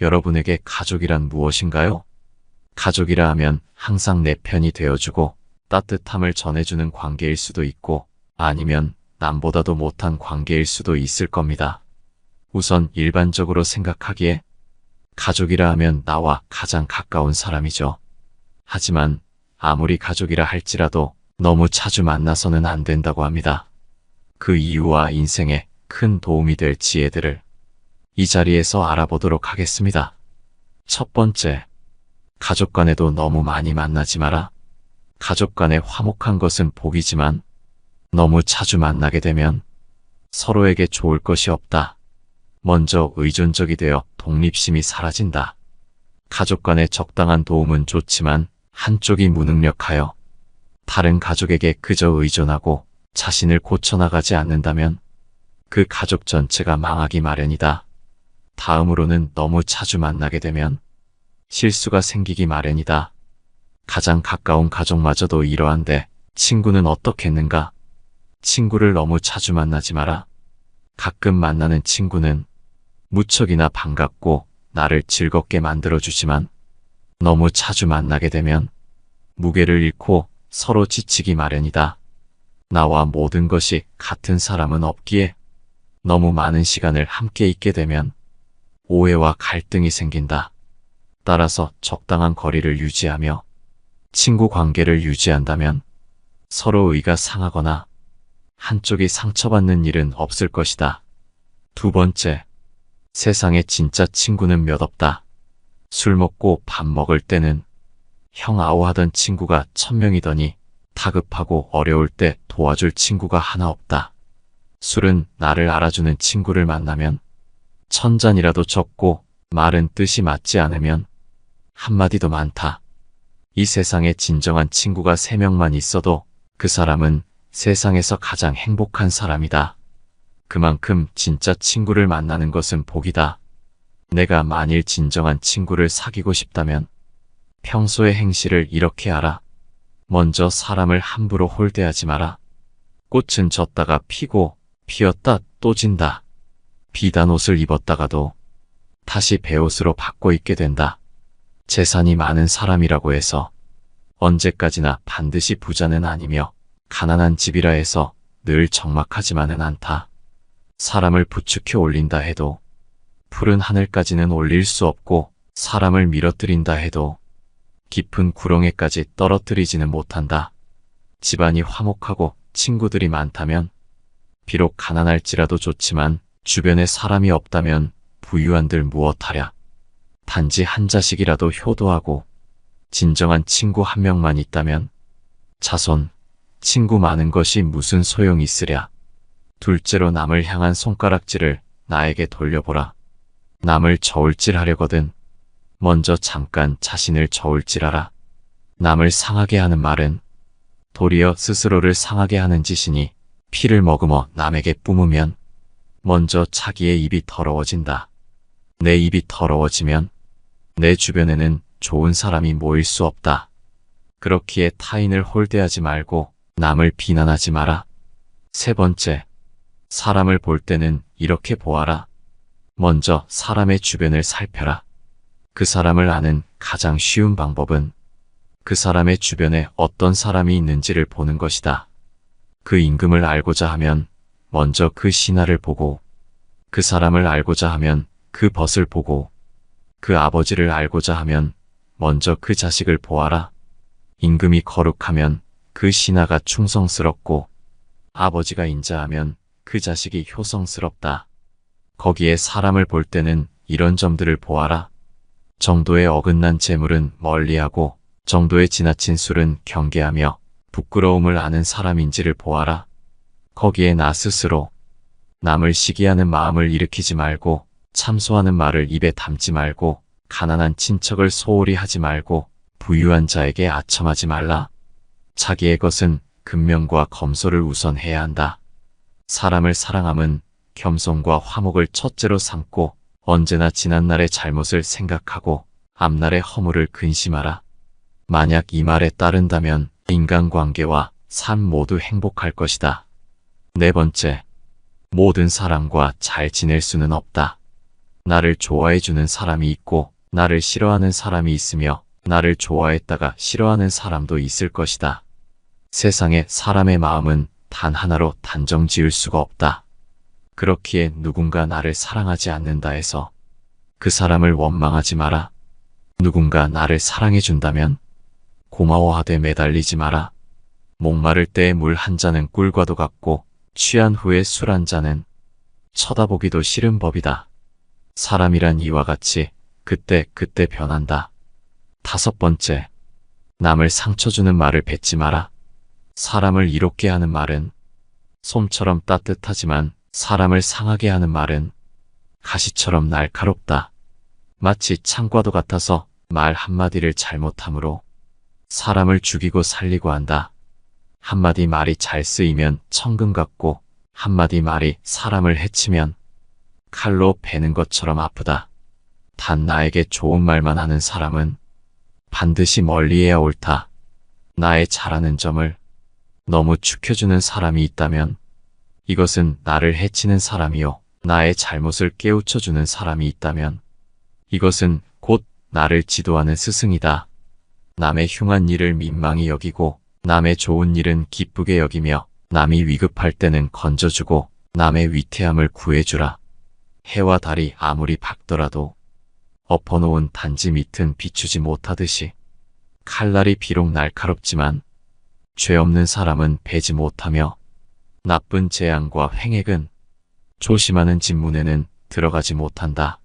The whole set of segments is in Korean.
여러분에게 가족이란 무엇인가요? 가족이라 하면 항상 내 편이 되어주고 따뜻함을 전해주는 관계일 수도 있고 아니면 남보다도 못한 관계일 수도 있을 겁니다. 우선 일반적으로 생각하기에 가족이라 하면 나와 가장 가까운 사람이죠. 하지만 아무리 가족이라 할지라도 너무 자주 만나서는 안 된다고 합니다. 그 이유와 인생에 큰 도움이 될 지혜들을 이 자리에서 알아보도록 하겠습니다. 첫 번째, 가족 간에도 너무 많이 만나지 마라. 가족 간에 화목한 것은 복이지만 너무 자주 만나게 되면 서로에게 좋을 것이 없다. 먼저 의존적이 되어 독립심이 사라진다. 가족 간의 적당한 도움은 좋지만 한쪽이 무능력하여 다른 가족에게 그저 의존하고 자신을 고쳐나가지 않는다면 그 가족 전체가 망하기 마련이다. 다음으로는 너무 자주 만나게 되면 실수가 생기기 마련이다. 가장 가까운 가족마저도 이러한데 친구는 어떻겠는가? 친구를 너무 자주 만나지 마라. 가끔 만나는 친구는 무척이나 반갑고 나를 즐겁게 만들어주지만 너무 자주 만나게 되면 무게를 잃고 서로 지치기 마련이다. 나와 모든 것이 같은 사람은 없기에 너무 많은 시간을 함께 있게 되면 오해와 갈등이 생긴다. 따라서 적당한 거리를 유지하며 친구 관계를 유지한다면 서로 의가 상하거나 한쪽이 상처받는 일은 없을 것이다. 두 번째, 세상에 진짜 친구는 몇 없다. 술 먹고 밥 먹을 때는 형 아우하던 친구가 1000명이더니 다급하고 어려울 때 도와줄 친구가 하나 없다. 술은 나를 알아주는 친구를 만나면 1000잔이라도 적고 말은 뜻이 맞지 않으면 한마디도 많다. 이 세상에 진정한 친구가 3명만 있어도 그 사람은 세상에서 가장 행복한 사람이다. 그만큼 진짜 친구를 만나는 것은 복이다. 내가 만일 진정한 친구를 사귀고 싶다면 평소의 행실을 이렇게 하라. 먼저 사람을 함부로 홀대하지 마라. 꽃은 졌다가 피고 피었다 또 진다. 비단 옷을 입었다가도 다시 베옷으로 바꿔 입게 된다. 재산이 많은 사람이라고 해서 언제까지나 반드시 부자는 아니며 가난한 집이라 해서 늘 적막하지만은 않다. 사람을 부축해 올린다 해도 푸른 하늘까지는 올릴 수 없고 사람을 밀어뜨린다 해도 깊은 구렁에까지 떨어뜨리지는 못한다. 집안이 화목하고 친구들이 많다면 비록 가난할지라도 좋지만 주변에 사람이 없다면 부유한들 무엇하랴. 단지 한 자식이라도 효도하고 진정한 친구 한 명만 있다면 자손, 친구 많은 것이 무슨 소용이 있으랴. 둘째로 남을 향한 손가락질을 나에게 돌려보라. 남을 저울질하려거든 먼저 잠깐 자신을 저울질하라. 남을 상하게 하는 말은 도리어 스스로를 상하게 하는 짓이니 피를 머금어 남에게 뿜으면 먼저 자기의 입이 더러워진다. 내 입이 더러워지면 내 주변에는 좋은 사람이 모일 수 없다. 그렇기에 타인을 홀대하지 말고 남을 비난하지 마라. 세 번째, 사람을 볼 때는 이렇게 보아라. 먼저 사람의 주변을 살펴라. 그 사람을 아는 가장 쉬운 방법은 그 사람의 주변에 어떤 사람이 있는지를 보는 것이다. 그 임금을 알고자 하면 먼저 그 신하를 보고, 그 사람을 알고자 하면 그 벗을 보고, 그 아버지를 알고자 하면 먼저 그 자식을 보아라. 임금이 거룩하면 그 신하가 충성스럽고, 아버지가 인자하면 그 자식이 효성스럽다. 거기에 사람을 볼 때는 이런 점들을 보아라. 정도에 어긋난 재물은 멀리하고 정도에 지나친 술은 경계하며 부끄러움을 아는 사람인지를 보아라. 거기에 나 스스로 남을 시기하는 마음을 일으키지 말고 참소하는 말을 입에 담지 말고 가난한 친척을 소홀히 하지 말고 부유한 자에게 아첨하지 말라. 자기의 것은 근면과 검소를 우선 해야 한다. 사람을 사랑함은 겸손과 화목을 첫째로 삼고 언제나 지난날의 잘못을 생각하고 앞날의 허물을 근심하라. 만약 이 말에 따른다면 인간관계와 삶 모두 행복할 것이다. 네 번째, 모든 사람과 잘 지낼 수는 없다. 나를 좋아해주는 사람이 있고 나를 싫어하는 사람이 있으며 나를 좋아했다가 싫어하는 사람도 있을 것이다. 세상에 사람의 마음은 단 하나로 단정 지을 수가 없다. 그렇기에 누군가 나를 사랑하지 않는다 해서 그 사람을 원망하지 마라. 누군가 나를 사랑해준다면 고마워하되 매달리지 마라. 목마를 때의 물 한 잔은 꿀과도 같고 취한 후에 술 한 잔은 쳐다보기도 싫은 법이다. 사람이란 이와 같이 그때 변한다. 5번째, 남을 상처 주는 말을 뱉지 마라. 사람을 이롭게 하는 말은 솜처럼 따뜻하지만 사람을 상하게 하는 말은 가시처럼 날카롭다. 마치 창과도 같아서 말 한마디를 잘못함으로 사람을 죽이고 살리고 한다. 한마디 말이 잘 쓰이면 천금 같고 한마디 말이 사람을 해치면 칼로 베는 것처럼 아프다. 단 나에게 좋은 말만 하는 사람은 반드시 멀리해야 옳다. 나의 잘하는 점을 너무 축혀주는 사람이 있다면 이것은 나를 해치는 사람이요. 나의 잘못을 깨우쳐주는 사람이 있다면 이것은 곧 나를 지도하는 스승이다. 남의 흉한 일을 민망히 여기고 남의 좋은 일은 기쁘게 여기며 남이 위급할 때는 건져주고 남의 위태함을 구해주라. 해와 달이 아무리 밝더라도 엎어놓은 단지 밑은 비추지 못하듯이 칼날이 비록 날카롭지만 죄 없는 사람은 베지 못하며 나쁜 재앙과 횡액은 조심하는 집 문에는 들어가지 못한다.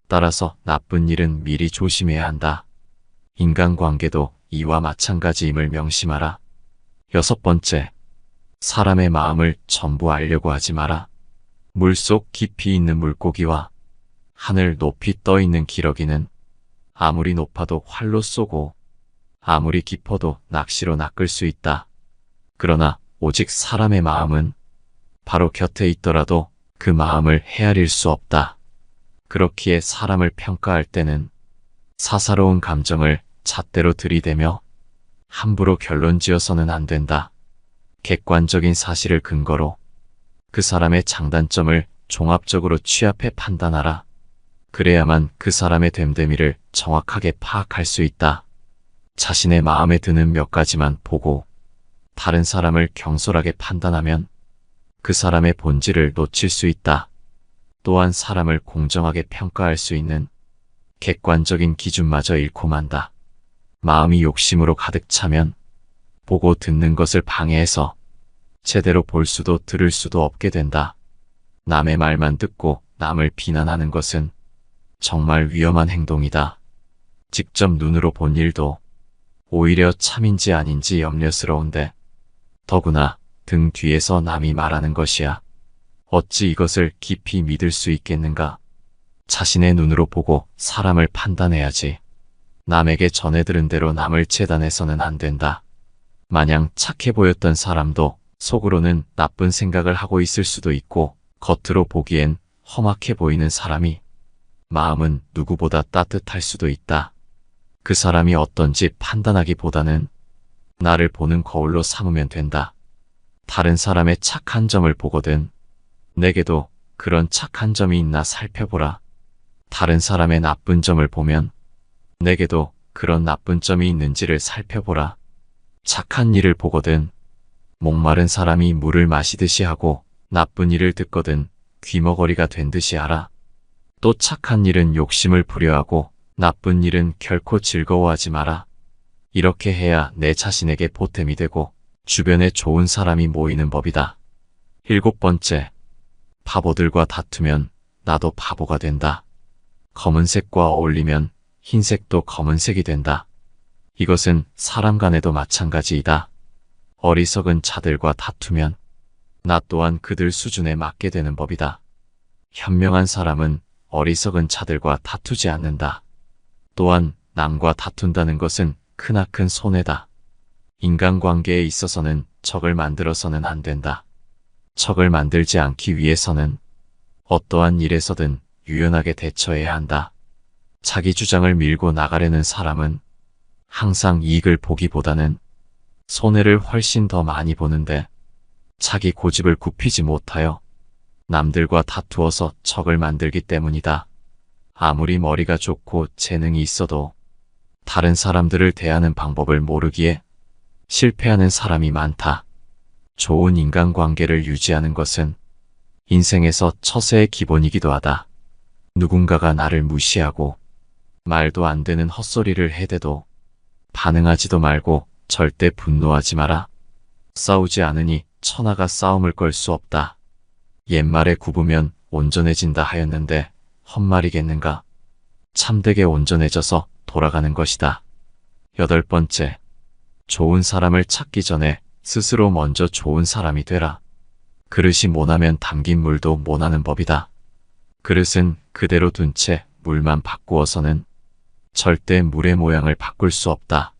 따라서 나쁜 일은 미리 조심해야 한다. 인간관계도 이와 마찬가지임을 명심하라. 6번째, 사람의 마음을 전부 알려고 하지 마라. 물속 깊이 있는 물고기와 하늘 높이 떠 있는 기러기는 아무리 높아도 활로 쏘고 아무리 깊어도 낚시로 낚을 수 있다. 그러나 오직 사람의 마음은 바로 곁에 있더라도 그 마음을 헤아릴 수 없다. 그렇기에 사람을 평가할 때는 사사로운 감정을 잣대로 들이대며 함부로 결론지어서는 안 된다. 객관적인 사실을 근거로 그 사람의 장단점을 종합적으로 취합해 판단하라. 그래야만 그 사람의 됨됨이를 정확하게 파악할 수 있다. 자신의 마음에 드는 몇 가지만 보고 다른 사람을 경솔하게 판단하면 그 사람의 본질을 놓칠 수 있다. 또한 사람을 공정하게 평가할 수 있는 객관적인 기준마저 잃고 만다. 마음이 욕심으로 가득 차면 보고 듣는 것을 방해해서 제대로 볼 수도 들을 수도 없게 된다. 남의 말만 듣고 남을 비난하는 것은 정말 위험한 행동이다. 직접 눈으로 본 일도 오히려 참인지 아닌지 염려스러운데 더구나 등 뒤에서 남이 말하는 것이야. 어찌 이것을 깊이 믿을 수 있겠는가? 자신의 눈으로 보고 사람을 판단해야지. 남에게 전해 들은 대로 남을 재단해서는 안 된다. 마냥 착해 보였던 사람도 속으로는 나쁜 생각을 하고 있을 수도 있고 겉으로 보기엔 험악해 보이는 사람이 마음은 누구보다 따뜻할 수도 있다. 그 사람이 어떤지 판단하기보다는 나를 보는 거울로 삼으면 된다. 다른 사람의 착한 점을 보거든 내게도 그런 착한 점이 있나 살펴보라. 다른 사람의 나쁜 점을 보면 내게도 그런 나쁜 점이 있는지를 살펴보라. 착한 일을 보거든 목마른 사람이 물을 마시듯이 하고 나쁜 일을 듣거든 귀머거리가 된 듯이 하라. 또 착한 일은 욕심을 부려하고 나쁜 일은 결코 즐거워하지 마라. 이렇게 해야 내 자신에게 보탬이 되고 주변에 좋은 사람이 모이는 법이다. 7번째, 바보들과 다투면 나도 바보가 된다. 검은색과 어울리면 흰색도 검은색이 된다. 이것은 사람 간에도 마찬가지이다. 어리석은 자들과 다투면 나 또한 그들 수준에 맞게 되는 법이다. 현명한 사람은 어리석은 자들과 다투지 않는다. 또한 남과 다툰다는 것은 크나큰 손해다. 인간관계에 있어서는 적을 만들어서는 안 된다. 적을 만들지 않기 위해서는 어떠한 일에서든 유연하게 대처해야 한다. 자기 주장을 밀고 나가려는 사람은 항상 이익을 보기보다는 손해를 훨씬 더 많이 보는데 자기 고집을 굽히지 못하여 남들과 다투어서 적을 만들기 때문이다. 아무리 머리가 좋고 재능이 있어도 다른 사람들을 대하는 방법을 모르기에 실패하는 사람이 많다. 좋은 인간관계를 유지하는 것은 인생에서 처세의 기본이기도 하다. 누군가가 나를 무시하고 말도 안 되는 헛소리를 해대도 반응하지도 말고 절대 분노하지 마라. 싸우지 않으니 천하가 싸움을 걸 수 없다. 옛말에 굽으면 온전해진다 하였는데 헛말이겠는가? 참되게 온전해져서 돌아가는 것이다. 8번째, 좋은 사람을 찾기 전에 스스로 먼저 좋은 사람이 되라. 그릇이 모나면 담긴 물도 모나는 법이다. 그릇은 그대로 둔 채 물만 바꾸어서는 절대 물의 모양을 바꿀 수 없다.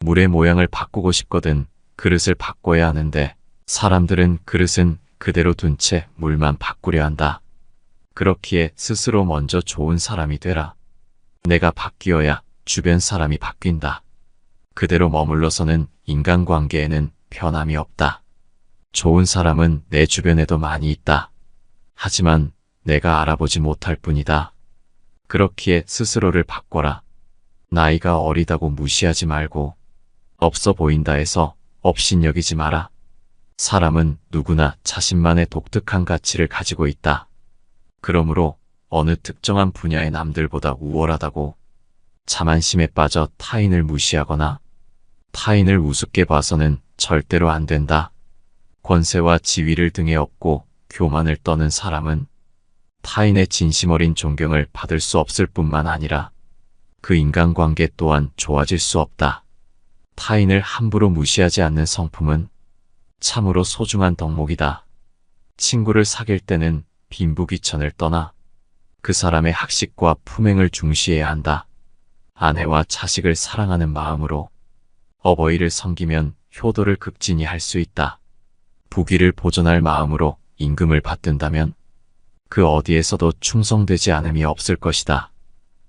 물의 모양을 바꾸고 싶거든 그릇을 바꿔야 하는데 사람들은 그릇은 그대로 둔 채 물만 바꾸려 한다. 그렇기에 스스로 먼저 좋은 사람이 되라. 내가 바뀌어야 주변 사람이 바뀐다. 그대로 머물러서는 인간관계에는 변함이 없다. 좋은 사람은 내 주변에도 많이 있다. 하지만 내가 알아보지 못할 뿐이다. 그렇기에 스스로를 바꿔라. 나이가 어리다고 무시하지 말고 없어 보인다 해서 업신여기지 마라. 사람은 누구나 자신만의 독특한 가치를 가지고 있다. 그러므로 어느 특정한 분야의 남들보다 우월하다고 자만심에 빠져 타인을 무시하거나 타인을 우습게 봐서는 절대로 안 된다. 권세와 지위를 등에 업고 교만을 떠는 사람은 타인의 진심 어린 존경을 받을 수 없을 뿐만 아니라 그 인간관계 또한 좋아질 수 없다. 타인을 함부로 무시하지 않는 성품은 참으로 소중한 덕목이다. 친구를 사귈 때는 빈부귀천을 떠나 그 사람의 학식과 품행을 중시해야 한다. 아내와 자식을 사랑하는 마음으로 어버이를 섬기면 효도를 극진히 할 수 있다. 부귀를 보존할 마음으로 임금을 받든다면 그 어디에서도 충성되지 않음이 없을 것이다.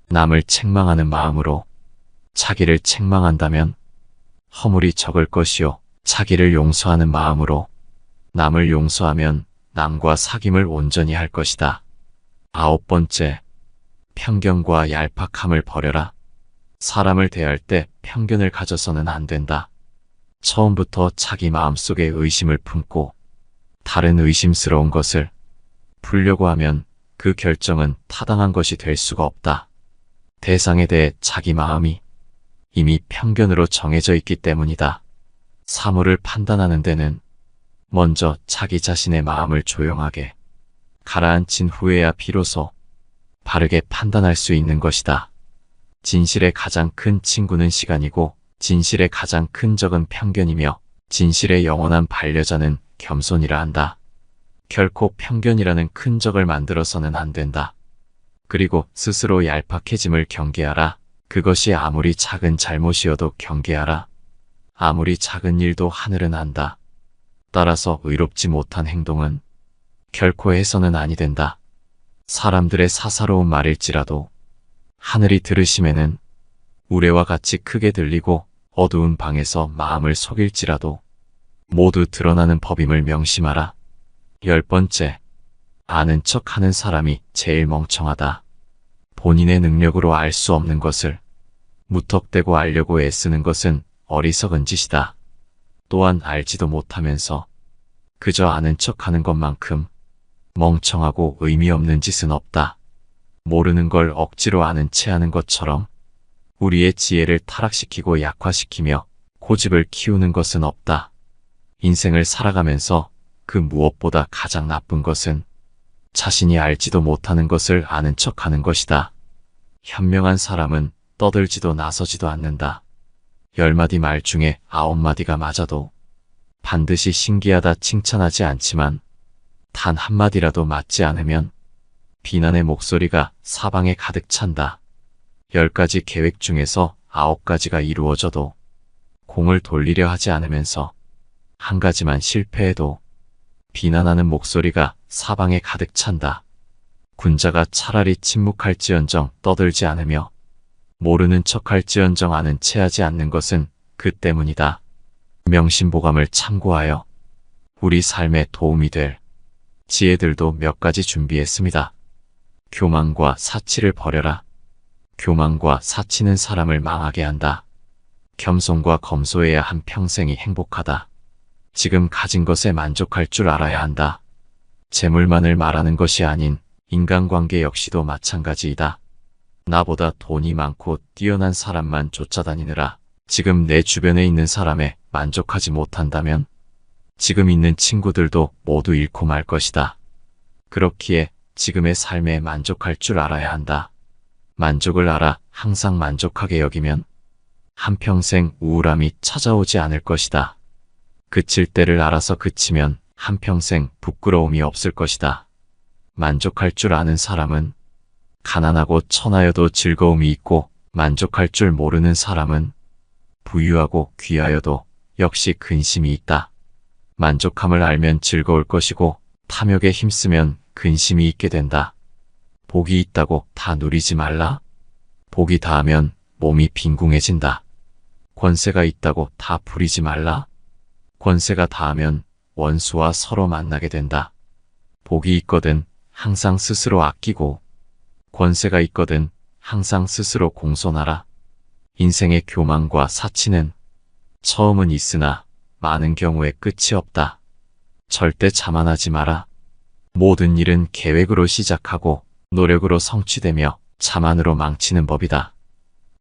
남을 책망하는 마음으로 자기를 책망한다면 허물이 적을 것이요 자기를 용서하는 마음으로 남을 용서하면 남과 사귐을 온전히 할 것이다. 9번째, 편견과 얄팍함을 버려라. 사람을 대할 때 편견을 가져서는 안 된다. 처음부터 자기 마음속에 의심을 품고 다른 의심스러운 것을 풀려고 하면 그 결정은 타당한 것이 될 수가 없다. 대상에 대해 자기 마음이 이미 편견으로 정해져 있기 때문이다. 사물을 판단하는 데는 먼저 자기 자신의 마음을 조용하게 가라앉힌 후에야 비로소 바르게 판단할 수 있는 것이다. 진실의 가장 큰 친구는 시간이고 진실의 가장 큰 적은 편견이며 진실의 영원한 반려자는 겸손이라 한다. 결코 편견이라는 큰 적을 만들어서는 안 된다. 그리고 스스로 얄팍해짐을 경계하라. 그것이 아무리 작은 잘못이어도 경계하라. 아무리 작은 일도 하늘은 안다. 따라서 의롭지 못한 행동은 결코 해서는 아니 된다. 사람들의 사사로운 말일지라도 하늘이 들으심에는 우레와 같이 크게 들리고 어두운 방에서 마음을 속일지라도 모두 드러나는 법임을 명심하라. 10번째, 아는 척하는 사람이 제일 멍청하다. 본인의 능력으로 알 수 없는 것을 무턱대고 알려고 애쓰는 것은 어리석은 짓이다. 또한 알지도 못하면서 그저 아는 척하는 것만큼 멍청하고 의미 없는 짓은 없다. 모르는 걸 억지로 아는 체 하는 것처럼 우리의 지혜를 타락시키고 약화시키며 고집을 키우는 것은 없다. 인생을 살아가면서 그 무엇보다 가장 나쁜 것은 자신이 알지도 못하는 것을 아는 척하는 것이다. 현명한 사람은 떠들지도 나서지도 않는다. 10마디 말 중에 9마디가 맞아도 반드시 신기하다 칭찬하지 않지만 단 한마디라도 맞지 않으면 비난의 목소리가 사방에 가득 찬다. 10가지 계획 중에서 9가지가 이루어져도 공을 돌리려 하지 않으면서 한 가지만 실패해도 비난하는 목소리가 사방에 가득 찬다. 군자가 차라리 침묵할지언정 떠들지 않으며 모르는 척할지언정 아는 체하지 않는 것은 그 때문이다. 명심보감을 참고하여 우리 삶에 도움이 될 지혜들도 몇 가지 준비했습니다. 교만과 사치를 버려라. 교만과 사치는 사람을 망하게 한다. 겸손과 검소해야 한 평생이 행복하다. 지금 가진 것에 만족할 줄 알아야 한다. 재물만을 말하는 것이 아닌 인간관계 역시도 마찬가지이다. 나보다 돈이 많고 뛰어난 사람만 쫓아다니느라 지금 내 주변에 있는 사람에 만족하지 못한다면 지금 있는 친구들도 모두 잃고 말 것이다. 그렇기에 지금의 삶에 만족할 줄 알아야 한다. 만족을 알아 항상 만족하게 여기면 한평생 우울함이 찾아오지 않을 것이다. 그칠 때를 알아서 그치면 한평생 부끄러움이 없을 것이다. 만족할 줄 아는 사람은 가난하고 천하여도 즐거움이 있고 만족할 줄 모르는 사람은 부유하고 귀하여도 역시 근심이 있다. 만족함을 알면 즐거울 것이고 탐욕에 힘쓰면 근심이 있게 된다. 복이 있다고 다 누리지 말라. 복이 닿으면 몸이 빈궁해진다. 권세가 있다고 다 부리지 말라. 권세가 닿으면 원수와 서로 만나게 된다. 복이 있거든 항상 스스로 아끼고 권세가 있거든 항상 스스로 공손하라. 인생의 교만과 사치는 처음은 있으나 많은 경우에 끝이 없다. 절대 자만하지 마라. 모든 일은 계획으로 시작하고 노력으로 성취되며 자만으로 망치는 법이다.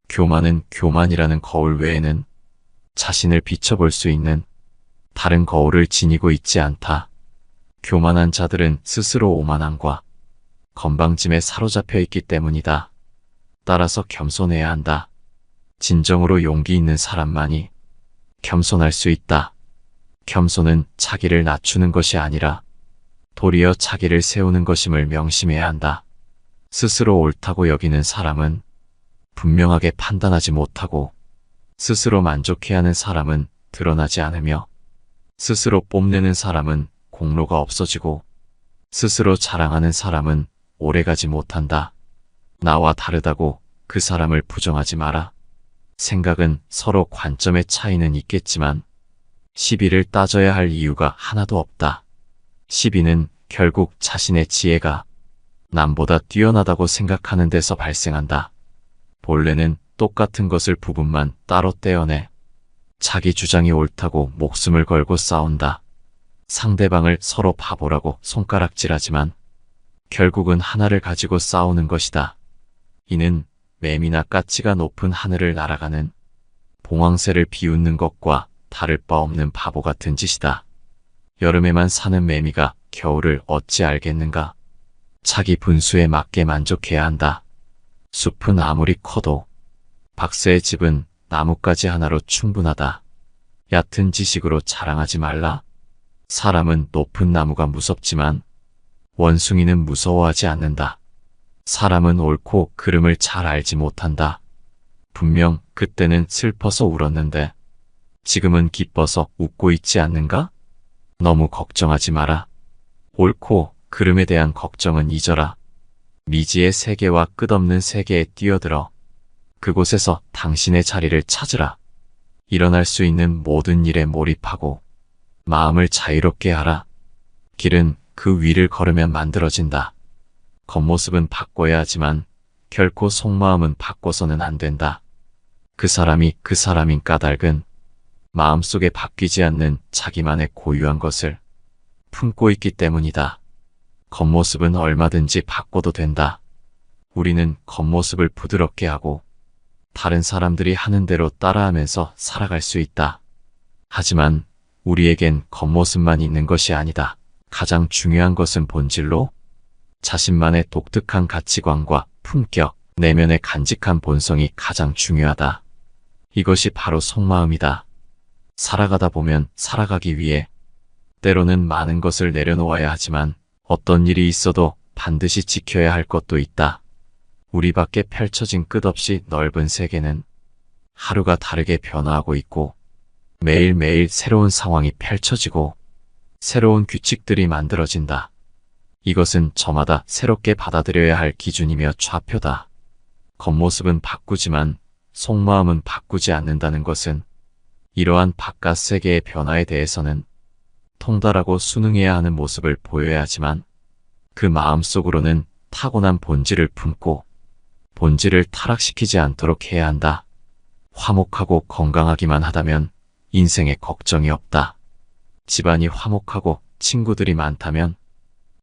교만은 교만이라는 거울 외에는 자신을 비춰볼 수 있는 다른 거울을 지니고 있지 않다. 교만한 자들은 스스로 오만함과 건방짐에 사로잡혀 있기 때문이다. 따라서 겸손해야 한다. 진정으로 용기 있는 사람만이 겸손할 수 있다. 겸손은 자기를 낮추는 것이 아니라 도리어 자기를 세우는 것임을 명심해야 한다. 스스로 옳다고 여기는 사람은 분명하게 판단하지 못하고 스스로 만족해야 하는 사람은 드러나지 않으며 스스로 뽐내는 사람은 공로가 없어지고 스스로 자랑하는 사람은 오래가지 못한다. 나와 다르다고 그 사람을 부정하지 마라. 생각은 서로 관점의 차이는 있겠지만 시비를 따져야 할 이유가 하나도 없다. 시비는 결국 자신의 지혜가 남보다 뛰어나다고 생각하는 데서 발생한다. 본래는 똑같은 것을 부분만 따로 떼어내 자기 주장이 옳다고 목숨을 걸고 싸운다. 상대방을 서로 바보라고 손가락질하지만 결국은 하나를 가지고 싸우는 것이다. 이는 매미나 까치가 높은 하늘을 날아가는 봉황새를 비웃는 것과 다를 바 없는 바보 같은 짓이다. 여름에만 사는 매미가 겨울을 어찌 알겠는가? 자기 분수에 맞게 만족해야 한다. 숲은 아무리 커도 박새의 집은 나뭇가지 하나로 충분하다. 얕은 지식으로 자랑하지 말라. 사람은 높은 나무가 무섭지만 원숭이는 무서워하지 않는다. 사람은 옳고 그름을 잘 알지 못한다. 분명 그때는 슬퍼서 울었는데 지금은 기뻐서 웃고 있지 않는가? 너무 걱정하지 마라. 옳고 그름에 대한 걱정은 잊어라. 미지의 세계와 끝없는 세계에 뛰어들어 그곳에서 당신의 자리를 찾으라. 일어날 수 있는 모든 일에 몰입하고 마음을 자유롭게 하라. 길은 그 위를 걸으면 만들어진다. 겉모습은 바꿔야 하지만 결코 속마음은 바꿔서는 안 된다. 그 사람이 그 사람인 까닭은 마음속에 바뀌지 않는 자기만의 고유한 것을 품고 있기 때문이다. 겉모습은 얼마든지 바꿔도 된다. 우리는 겉모습을 부드럽게 하고 다른 사람들이 하는 대로 따라하면서 살아갈 수 있다. 하지만 우리에겐 겉모습만 있는 것이 아니다. 가장 중요한 것은 본질로 자신만의 독특한 가치관과 품격, 내면의 간직한 본성이 가장 중요하다. 이것이 바로 속마음이다. 살아가다 보면 살아가기 위해 때로는 많은 것을 내려놓아야 하지만 어떤 일이 있어도 반드시 지켜야 할 것도 있다. 우리 밖에 펼쳐진 끝없이 넓은 세계는 하루가 다르게 변화하고 있고 매일매일 새로운 상황이 펼쳐지고 새로운 규칙들이 만들어진다. 이것은 저마다 새롭게 받아들여야 할 기준이며 좌표다. 겉모습은 바꾸지만 속마음은 바꾸지 않는다는 것은 이러한 바깥 세계의 변화에 대해서는 통달하고 순응해야 하는 모습을 보여야 하지만 그 마음속으로는 타고난 본질을 품고 본질을 타락시키지 않도록 해야 한다. 화목하고 건강하기만 하다면 인생에 걱정이 없다. 집안이 화목하고 친구들이 많다면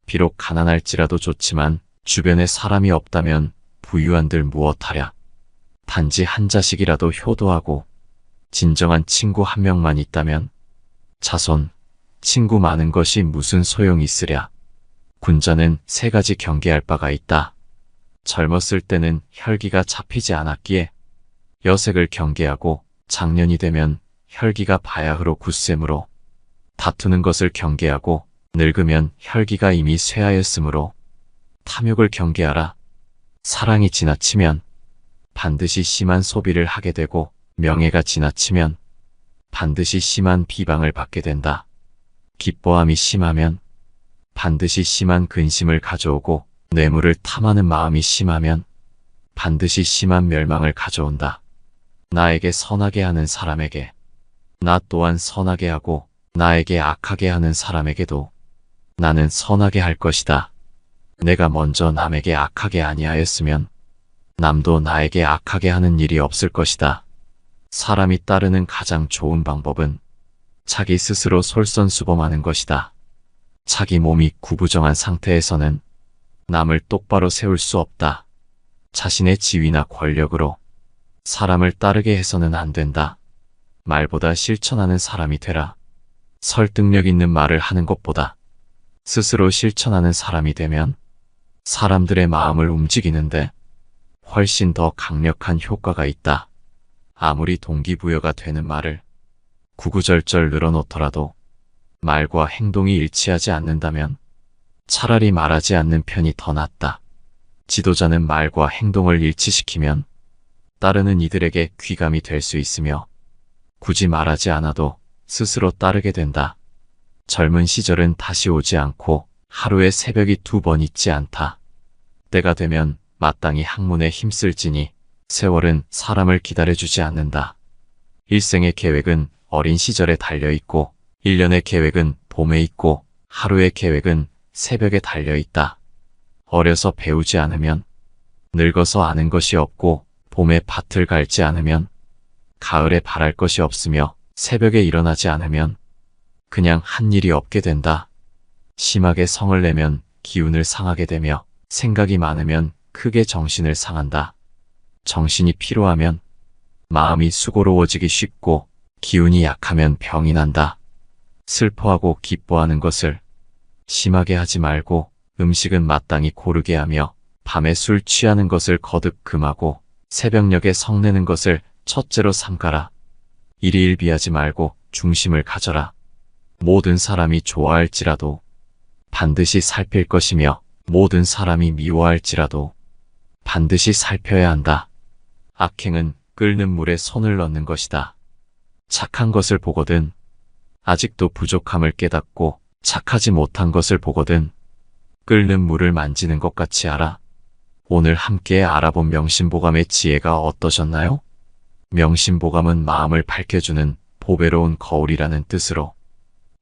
비록 가난할지라도 좋지만 주변에 사람이 없다면 부유한들 무엇하랴. 단지 한 자식이라도 효도하고 진정한 친구 한 명만 있다면 자손, 친구 많은 것이 무슨 소용이 있으랴. 군자는 세 가지 경계할 바가 있다. 젊었을 때는 혈기가 잡히지 않았기에 여색을 경계하고 장년이 되면 혈기가 바야흐로 굳셈으로 다투는 것을 경계하고 늙으면 혈기가 이미 쇠하였으므로 탐욕을 경계하라. 사랑이 지나치면 반드시 심한 소비를 하게 되고 명예가 지나치면 반드시 심한 비방을 받게 된다. 기뻐함이 심하면 반드시 심한 근심을 가져오고 뇌물을 탐하는 마음이 심하면 반드시 심한 멸망을 가져온다. 나에게 선하게 하는 사람에게 나 또한 선하게 하고 나에게 악하게 하는 사람에게도 나는 선하게 할 것이다. 내가 먼저 남에게 악하게 아니하였으면 남도 나에게 악하게 하는 일이 없을 것이다. 사람이 따르는 가장 좋은 방법은 자기 스스로 솔선수범하는 것이다. 자기 몸이 구부정한 상태에서는 남을 똑바로 세울 수 없다. 자신의 지위나 권력으로 사람을 따르게 해서는 안 된다. 말보다 실천하는 사람이 되라. 설득력 있는 말을 하는 것보다 스스로 실천하는 사람이 되면 사람들의 마음을 움직이는데 훨씬 더 강력한 효과가 있다. 아무리 동기부여가 되는 말을 구구절절 늘어놓더라도 말과 행동이 일치하지 않는다면 차라리 말하지 않는 편이 더 낫다. 지도자는 말과 행동을 일치시키면 따르는 이들에게 귀감이 될 수 있으며 굳이 말하지 않아도 스스로 따르게 된다. 젊은 시절은 다시 오지 않고 하루에 새벽이 2번 있지 않다. 때가 되면 마땅히 학문에 힘쓸지니 세월은 사람을 기다려주지 않는다. 일생의 계획은 어린 시절에 달려있고 1년의 계획은 봄에 있고 하루의 계획은 새벽에 달려있다. 어려서 배우지 않으면 늙어서 아는 것이 없고 봄에 밭을 갈지 않으면 가을에 바랄 것이 없으며 새벽에 일어나지 않으면 그냥 한 일이 없게 된다. 심하게 성을 내면 기운을 상하게 되며 생각이 많으면 크게 정신을 상한다. 정신이 피로하면 마음이 수고로워지기 쉽고 기운이 약하면 병이 난다. 슬퍼하고 기뻐하는 것을 심하게 하지 말고 음식은 마땅히 고르게 하며 밤에 술 취하는 것을 거듭 금하고 새벽녘에 성내는 것을 첫째로 삼가라. 일희일비하지 말고 중심을 가져라. 모든 사람이 좋아할지라도 반드시 살필 것이며 모든 사람이 미워할지라도 반드시 살펴야 한다. 악행은 끓는 물에 손을 넣는 것이다. 착한 것을 보거든 아직도 부족함을 깨닫고 착하지 못한 것을 보거든 끓는 물을 만지는 것 같이 알아. 오늘 함께 알아본 명심보감의 지혜가 어떠셨나요? 명심보감은 마음을 밝혀주는 보배로운 거울이라는 뜻으로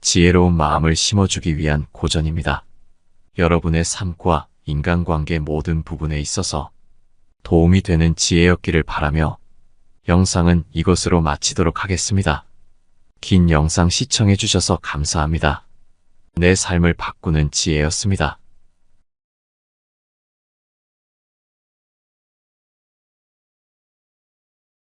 지혜로운 마음을 심어주기 위한 고전입니다. 여러분의 삶과 인간관계 모든 부분에 있어서 도움이 되는 지혜였기를 바라며 영상은 이것으로 마치도록 하겠습니다. 긴 영상 시청해주셔서 감사합니다. 내 삶을 바꾸는 지혜였습니다.